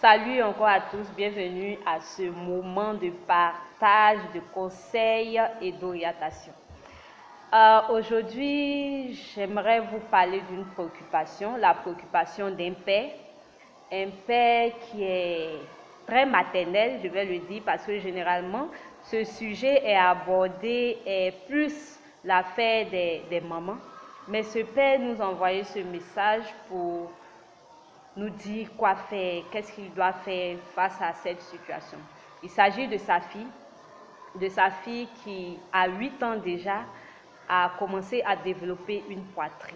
Salut encore à tous, bienvenue à ce moment de partage, de conseils et d'orientation. Aujourd'hui, j'aimerais vous parler d'une préoccupation, la préoccupation d'un père qui est très maternel, je vais le dire, parce que généralement, ce sujet est abordé, est plus l'affaire des mamans. Mais ce père nous a envoyé ce message pour nous dire quoi faire, qu'est-ce qu'il doit faire face à cette situation. Il s'agit de sa fille qui, à 8 ans déjà, a commencé à développer une poitrine.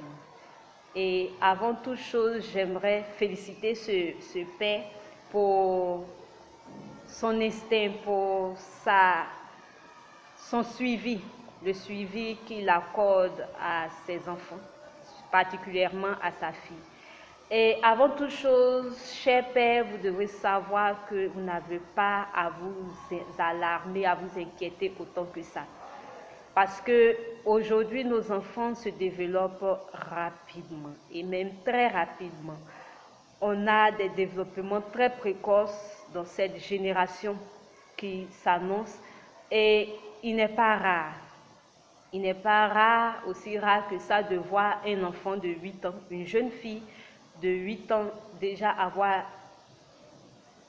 Et avant toute chose, j'aimerais féliciter ce père pour son instinct, pour son suivi, le suivi qu'il accorde à ses enfants, particulièrement à sa fille. Et avant toute chose, cher père, vous devez savoir que vous n'avez pas à vous alarmer, à vous inquiéter autant que ça. Parce que aujourd'hui, nos enfants se développent rapidement et même très rapidement. On a des développements très précoces dans cette génération qui s'annonce et il n'est pas rare, aussi rare que ça, de voir un enfant de 8 ans, une jeune fille de 8 ans déjà avoir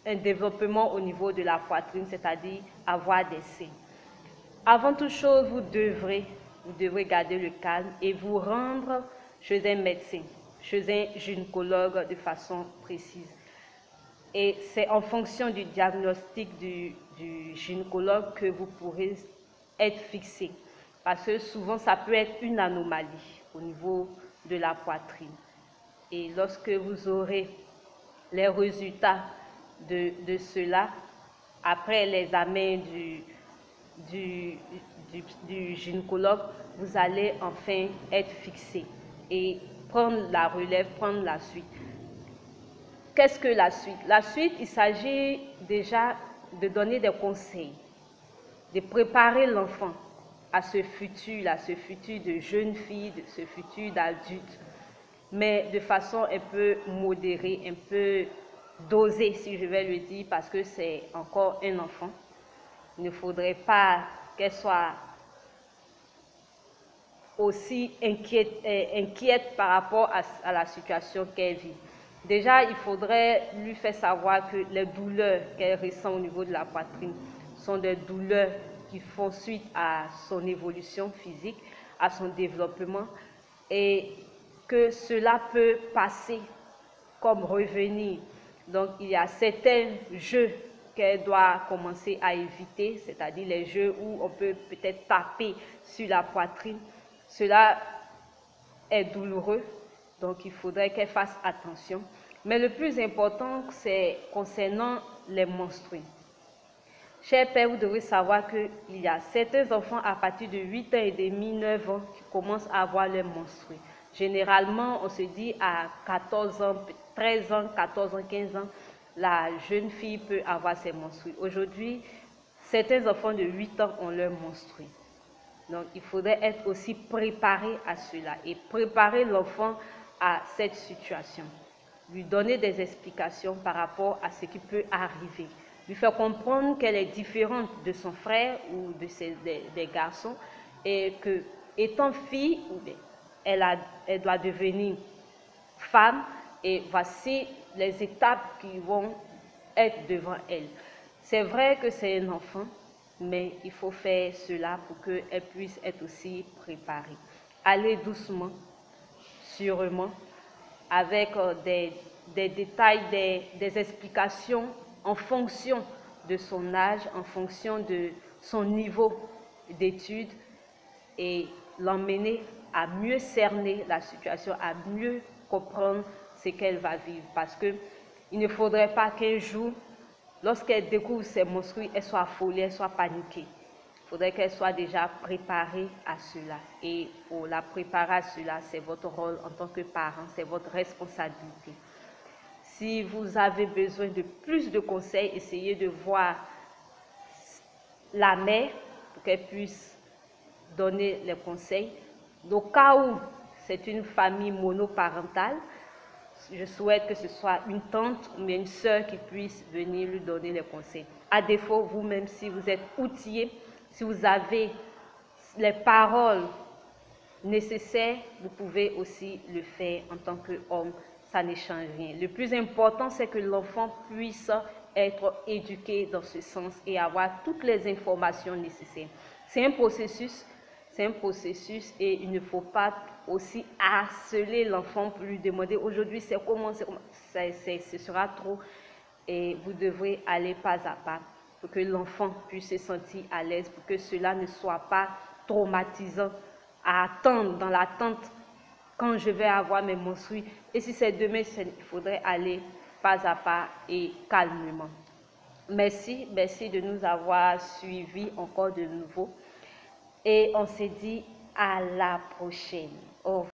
un développement au niveau de la poitrine, c'est-à-dire avoir des seins. Avant toute chose, vous devrez garder le calme et vous rendre chez un médecin, chez un gynécologue de façon précise. Et c'est en fonction du diagnostic du gynécologue que vous pourrez être fixé. Parce que souvent, ça peut être une anomalie au niveau de la poitrine. Et lorsque vous aurez les résultats de cela, après l'examen du gynécologue, vous allez enfin être fixé et prendre la relève, prendre la suite. Qu'est-ce que la suite? La suite, il s'agit déjà de donner des conseils, de préparer l'enfant à ce futur de jeune fille, de ce futur d'adulte, mais de façon un peu modérée, un peu dosée, si je vais le dire, parce que c'est encore un enfant. Il ne faudrait pas qu'elle soit aussi inquiète par rapport à la situation qu'elle vit. Déjà, il faudrait lui faire savoir que les douleurs qu'elle ressent au niveau de la poitrine sont des douleurs qui font suite à son évolution physique, à son développement, et que cela peut passer comme revenir. Donc, il y a certains jeux qu'elle doit commencer à éviter, c'est-à-dire les jeux où on peut peut-être taper sur la poitrine. Cela est douloureux, donc il faudrait qu'elle fasse attention. Mais le plus important, c'est concernant les menstrues. Cher père, vous devez savoir qu'il y a certains enfants à partir de 8 ans et demi, 9 ans qui commencent à avoir leurs menstrues. Généralement, on se dit à 14 ans, 13 ans, 14 ans, 15 ans, la jeune fille peut avoir ses menstrues. Aujourd'hui, certains enfants de 8 ans ont leurs menstrues. Donc, il faudrait être aussi préparé à cela et préparer l'enfant à cette situation. Lui donner des explications par rapport à ce qui peut arriver. Lui faire comprendre qu'elle est différente de son frère ou des garçons et que, étant fille, elle doit devenir femme et voici les étapes qui vont être devant elle. C'est vrai que c'est un enfant, mais il faut faire cela pour qu'elle puisse être aussi préparée. Aller doucement, sûrement, avec des détails, des explications en fonction de son âge, en fonction de son niveau d'études et l'emmener à mieux cerner la situation, à mieux comprendre ce qu'elle va vivre. Parce qu'il ne faudrait pas qu'un jour, lorsqu'elle découvre ses menstrues, elle soit affolée, elle soit paniquée. Il faudrait qu'elle soit déjà préparée à cela. Et pour la préparer à cela, c'est votre rôle en tant que parent, c'est votre responsabilité. Si vous avez besoin de plus de conseils, essayez de voir la mère pour qu'elle puisse donner les conseils. Au cas où c'est une famille monoparentale, je souhaite que ce soit une tante ou bien une sœur qui puisse venir lui donner les conseils. À défaut, vous-même, si vous êtes outillé, si vous avez les paroles nécessaires, vous pouvez aussi le faire en tant qu'homme. Ça ne change rien. Le plus important, c'est que l'enfant puisse être éduqué dans ce sens et avoir toutes les informations nécessaires. C'est un processus et il ne faut pas aussi harceler l'enfant pour lui demander aujourd'hui c'est comment, ce sera trop, et vous devrez aller pas à pas pour que l'enfant puisse se sentir à l'aise, pour que cela ne soit pas traumatisant à attendre dans l'attente quand je vais avoir mes menstrues. Et si c'est demain, il faudrait aller pas à pas et calmement. Merci de nous avoir suivis encore de nouveau. Et on se dit à la prochaine. Au revoir.